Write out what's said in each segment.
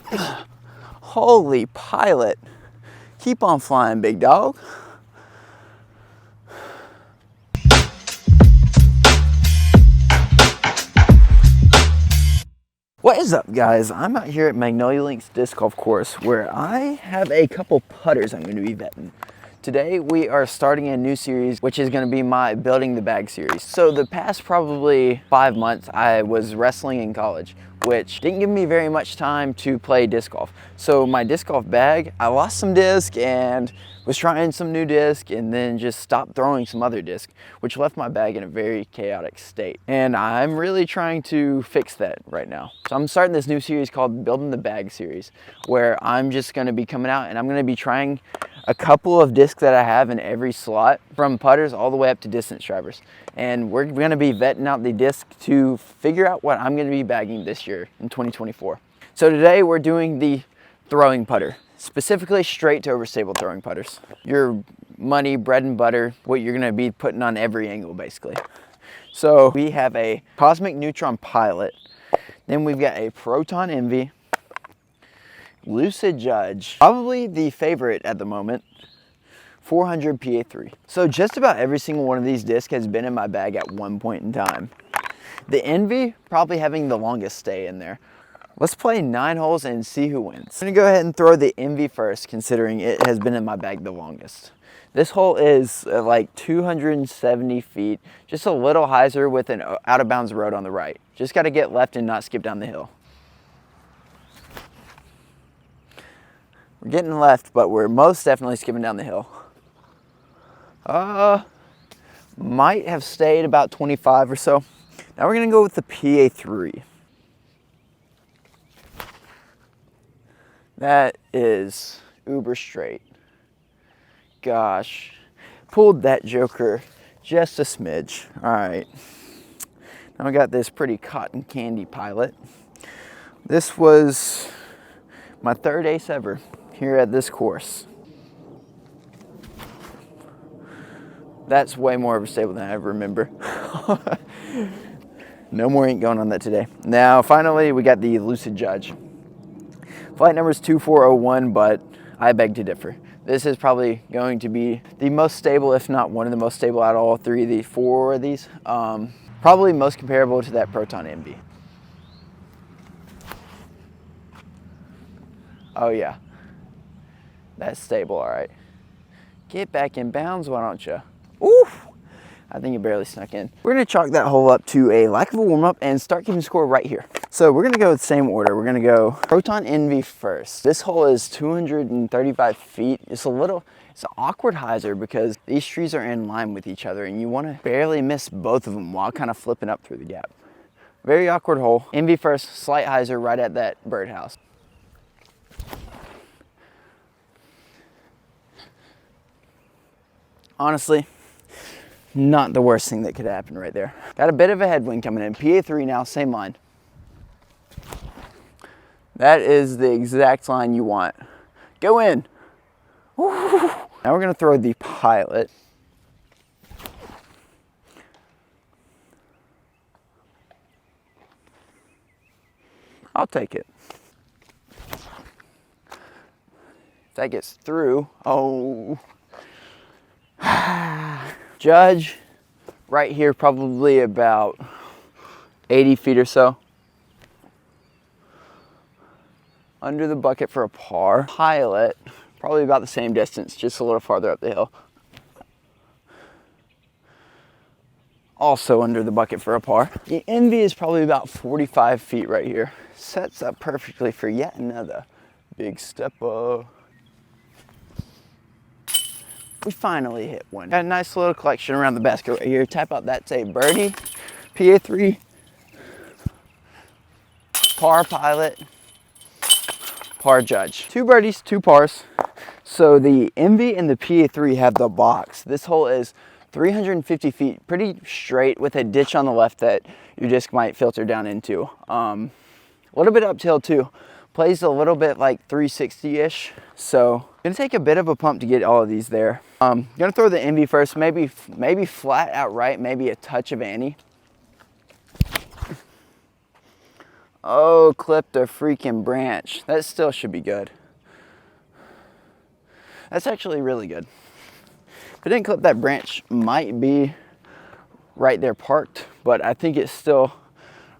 Holy pilot. Keep on flying, big dog. What is up, guys? I'm out here at Magnolia Links Disc Golf Course where I have a couple putters I'm going to be vetting. Today we are starting a new series, which is going to be my Building the Bag series. So the past probably 5 months I was wrestling in college, which didn't give me very much time to play disc golf. So my disc golf bag, I lost some disc and was trying some new disc and then just stopped throwing some other disc, which left my bag in a very chaotic state. And I'm really trying to fix that right now. So I'm starting this new series called Building the Bag series, where I'm just going to be coming out and I'm going to be trying a couple of discs that I have in every slot, from putters all the way up to distance drivers. And we're going to be vetting out the disc to figure out what I'm going to be bagging this year in 2024. So today we're doing the throwing putter, specifically straight to overstable throwing putters. Your money, bread and butter, what you're going to be putting on every angle basically. So we have a Cosmic Neutron Pilot, then we've got a Proton Envy, Lucid Judge, probably the favorite at the moment, 400 PA3. So just about every single one of these discs has been in my bag at one point in time. The Envy probably having the longest stay in there. Let's play 9 holes and see who wins. I'm gonna go ahead and throw the Envy first, considering it has been in my bag the longest. This hole is like 270 feet, just a little hyzer with an out of bounds road on the right. Just gotta get left and not skip down the hill. We're getting left, but we're most definitely skipping down the hill. Might have stayed about 25 or so. Now we're gonna go with the PA3. That is uber straight. Gosh, pulled that joker just a smidge. All right, now we got this pretty cotton candy Pilot. This was my 3rd ace ever here at this course. That's way more overstable than I ever remember. No more ink going on that today. Now, finally, we got the Lucid Judge. Flight number is 2401, but I beg to differ. This is probably going to be the most stable, if not one of the most stable out of all 4 of these. Probably most comparable to that Proton Envy. Oh yeah, that's stable, all right. Get back in bounds, why don't you? Oof! I think it barely snuck in. We're gonna chalk that hole up to a lack of a warm-up and start keeping score right here. So we're gonna go with the same order. We're gonna go Proton Envy first. This hole is 235 feet. It's an awkward hyzer because these trees are in line with each other and you wanna barely miss both of them while kind of flipping up through the gap. Very awkward hole. Envy first, slight hyzer right at that birdhouse. Honestly, not the worst thing that could happen right there. Got a bit of a headwind coming in. PA3 now, same line. That is the exact line you want. Go in. Woo. Now we're gonna throw the Pilot. I'll take it. If that gets through, oh. Judge, right here, probably about 80 feet or so. Under the bucket for a par. Pilot, probably about the same distance, just a little farther up the hill. Also under the bucket for a par. The Envy is probably about 45 feet right here. Sets up perfectly for yet another big step up. We finally hit one. Got a nice little collection around the basket right here. Tap out that, say birdie, PA3, par Pilot, par Judge. 2 birdies, 2 pars. So the Envy and the PA3 have the box. This hole is 350 feet, pretty straight with a ditch on the left that your disc might filter down into. A little bit uphill too. Plays a little bit like 360-ish. So gonna take a bit of a pump to get all of these there. Gonna throw the Envy first, maybe flat outright, maybe a touch of ante. Oh, clipped a freaking branch. That still should be good. That's actually really good. If it didn't clip that branch, might be right there parked, but I think it's still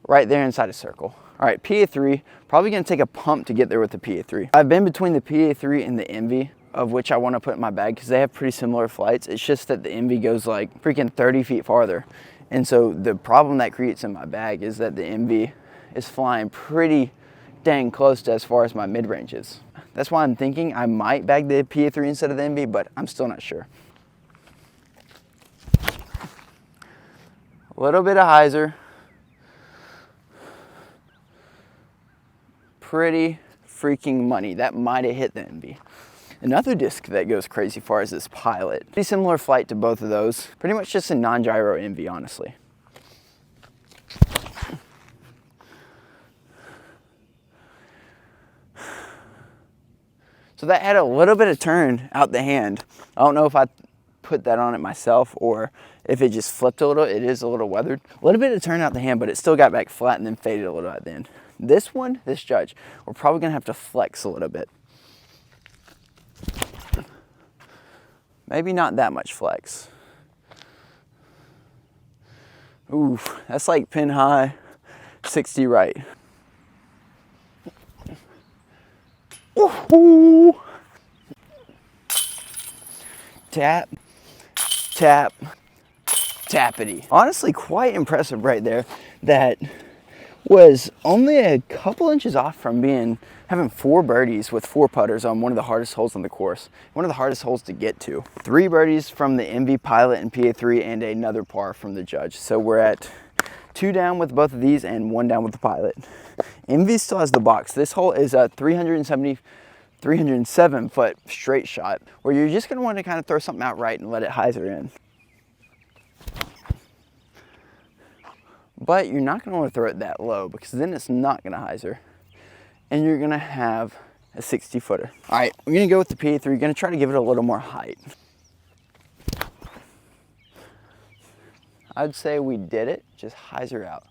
right there inside a circle. All right, PA3, probably gonna take a pump to get there with the PA3. I've been between the PA3 and the Envy, of which I wanna put in my bag because they have pretty similar flights. It's just that the Envy goes like freaking 30 feet farther. And so the problem that creates in my bag is that the Envy is flying pretty dang close to as far as my mid-range is. That's why I'm thinking I might bag the PA3 instead of the Envy, but I'm still not sure. A little bit of hyzer. Pretty freaking money. That might have hit the Envy. Another disc that goes crazy far is this Pilot. Pretty similar flight to both of those. Pretty much just a non-gyro Envy, honestly. So that had a little bit of turn out the hand. I don't know if I put that on it myself or if it just flipped a little. It is a little weathered. A little bit of turn out the hand, but it still got back flat and then faded a little at the end. This one, this Judge, we're probably gonna have to flex a little bit. Maybe not that much flex. Ooh, that's like pin high, 60 right. Ooh. Tap, tap, tappity. Honestly, quite impressive right there. That was only a couple inches off from having 4 birdies with 4 putters on one of the hardest holes on the course. One of the hardest holes to get to. 3 birdies from the Envy, Pilot, and PA3, and another par from the Judge. So we're at 2 down with both of these and 1 down with the Pilot. Envy still has the box. This hole is a 307 foot straight shot where you're just gonna want to kind of throw something out right and let it hyzer in. But you're not gonna want to throw it that low because then it's not gonna hyzer. And you're gonna have a 60 footer. All right, we're gonna go with the PA3. Gonna try to give it a little more height. I'd say we did it, just hyzer out.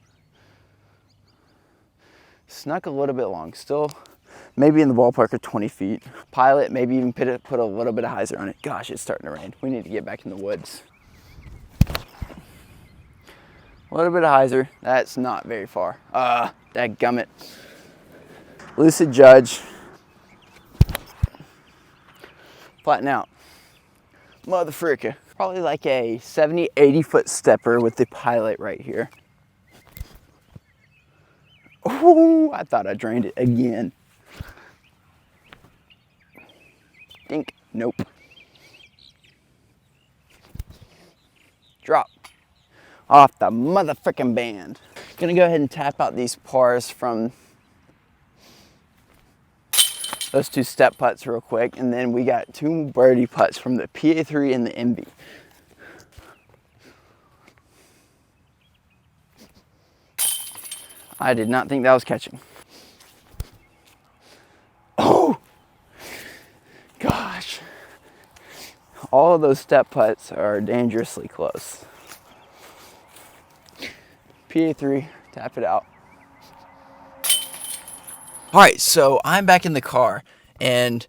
Snuck a little bit long, still maybe in the ballpark of 20 feet. Pilot, maybe even put a little bit of hyzer on it. Gosh, it's starting to rain. We need to get back in the woods. A little bit of hyzer, that's not very far. Dadgummit. Lucid Judge. Flatten out. Motherfricka. Probably like a 70, 80 foot stepper with the Pilot right here. Ooh, I thought I drained it again. Dink, nope. Drop. Off the motherfucking band. Gonna go ahead and tap out these pars from those 2 step putts real quick, and then we got 2 birdie putts from the PA3 and the Envy. I did not think that was catching. Oh! Gosh. All of those step putts are dangerously close. PA3, tap it out. All right, so I'm back in the car, and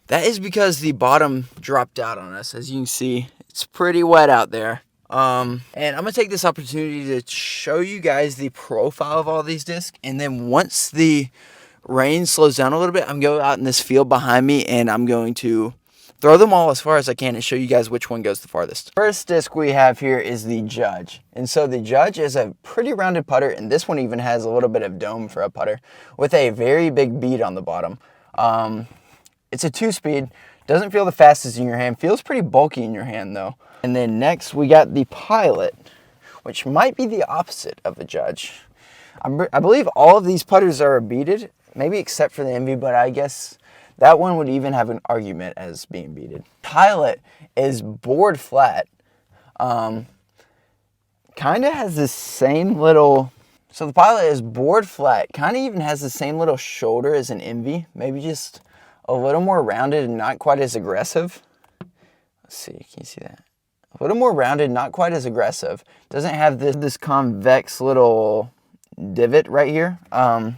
that is because the bottom dropped out on us. As you can see, it's pretty wet out there. And I'm gonna take this opportunity to show you guys the profile of all these discs, and then once the rain slows down a little bit, I'm going to go out in this field behind me, and I'm going to throw them all as far as I can and show you guys which one goes the farthest. First disc we have here is the Judge. And so the Judge is a pretty rounded putter, and this one even has a little bit of dome for a putter with a very big bead on the bottom. It's a 2-speed, doesn't feel the fastest in your hand, feels pretty bulky in your hand though. And then next we got the Pilot, which might be the opposite of the Judge. I believe all of these putters are beaded, maybe except for the Envy, but I guess that one would even have an argument as being beaded. Pilot is board flat. Kind of has the same little... So the Pilot is board flat. Kind of even has the same little shoulder as an Envy. Maybe just a little more rounded and not quite as aggressive. Let's see, can you see that? A little more rounded, not quite as aggressive. Doesn't have this convex little divot right here. A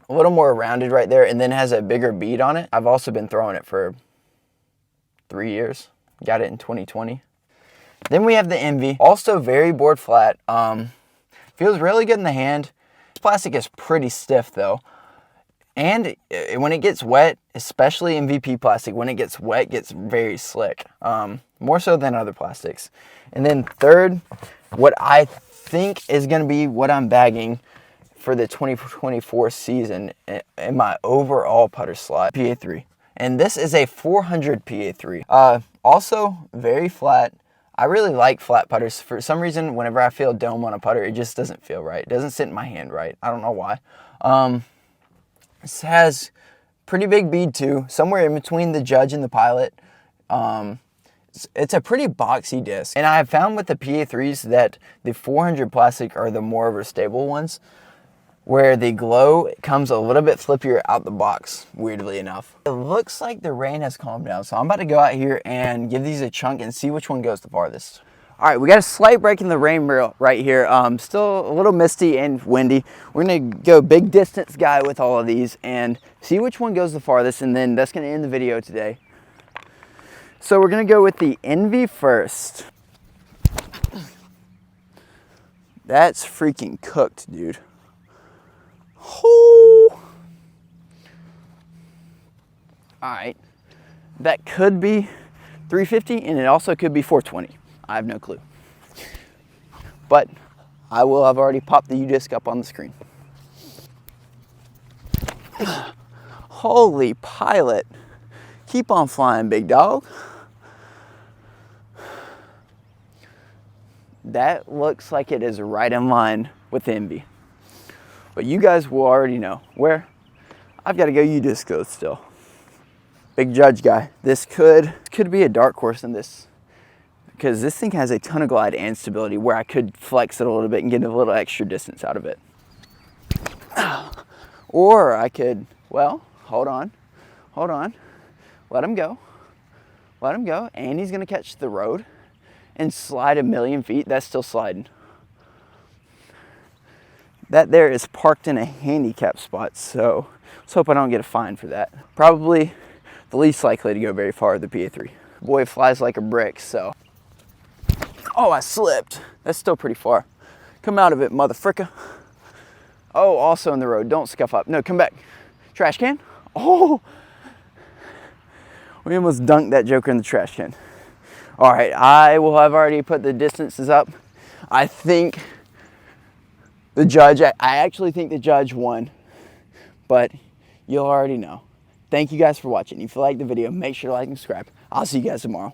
little more rounded right there, and then has a bigger bead on it. I've also been throwing it for 3 years. Got it in 2020. Then we have the Envy, also very board flat. Feels really good in the hand. This plastic is pretty stiff though. And when it gets wet, especially MVP plastic, when it gets wet, it gets very slick. More so than other plastics. And then third, what I think is gonna be what I'm bagging for the 2024 season in my overall putter slot, PA3. And this is a 400 PA3. Also very flat. I really like flat putters. For some reason, whenever I feel dome on a putter, it just doesn't feel right. It doesn't sit in my hand right. I don't know why. This has pretty big bead too, somewhere in between the Judge and the Pilot. It's a pretty boxy disc. And I have found with the PA3s that the 400 plastic are the more overstable ones, where the glow comes a little bit flippier out the box, weirdly enough. It looks like the rain has calmed down, so I'm about to go out here and give these a chunk and see which one goes the farthest. All right, we got a slight break in the rain right here. Still a little misty and windy. We're gonna go big distance guy with all of these and see which one goes the farthest, and then that's gonna end the video today. So we're gonna go with the Envy first. That's freaking cooked, dude. Oh. All right, that could be 350 and it also could be 420. I have no clue. But I will have already popped the U-disc up on the screen. Holy Pilot. Keep on flying, big dog. That looks like it is right in line with Envy. But you guys will already know where I've got to go U-disc though still. Big Judge guy. This could be a dark horse in this, because this thing has a ton of glide and stability where I could flex it a little bit and get a little extra distance out of it. Or I could, well, hold on, let him go, and he's gonna catch the road and slide 1,000,000 feet. That's still sliding. That there is parked in a handicap spot, so let's hope I don't get a fine for that. Probably the least likely to go very far, the PA3. Boy flies like a brick, so. Oh, I slipped. That's still pretty far. Come out of it, motherfricka. Oh, also in the road. Don't scuff up. No, come back. Trash can. Oh, we almost dunked that joker in the trash can. All right, I will have already put the distances up. I think the Judge, I actually think the Judge won, but you'll already know. Thank you guys for watching. If you liked the video, make sure to like and subscribe. I'll see you guys tomorrow.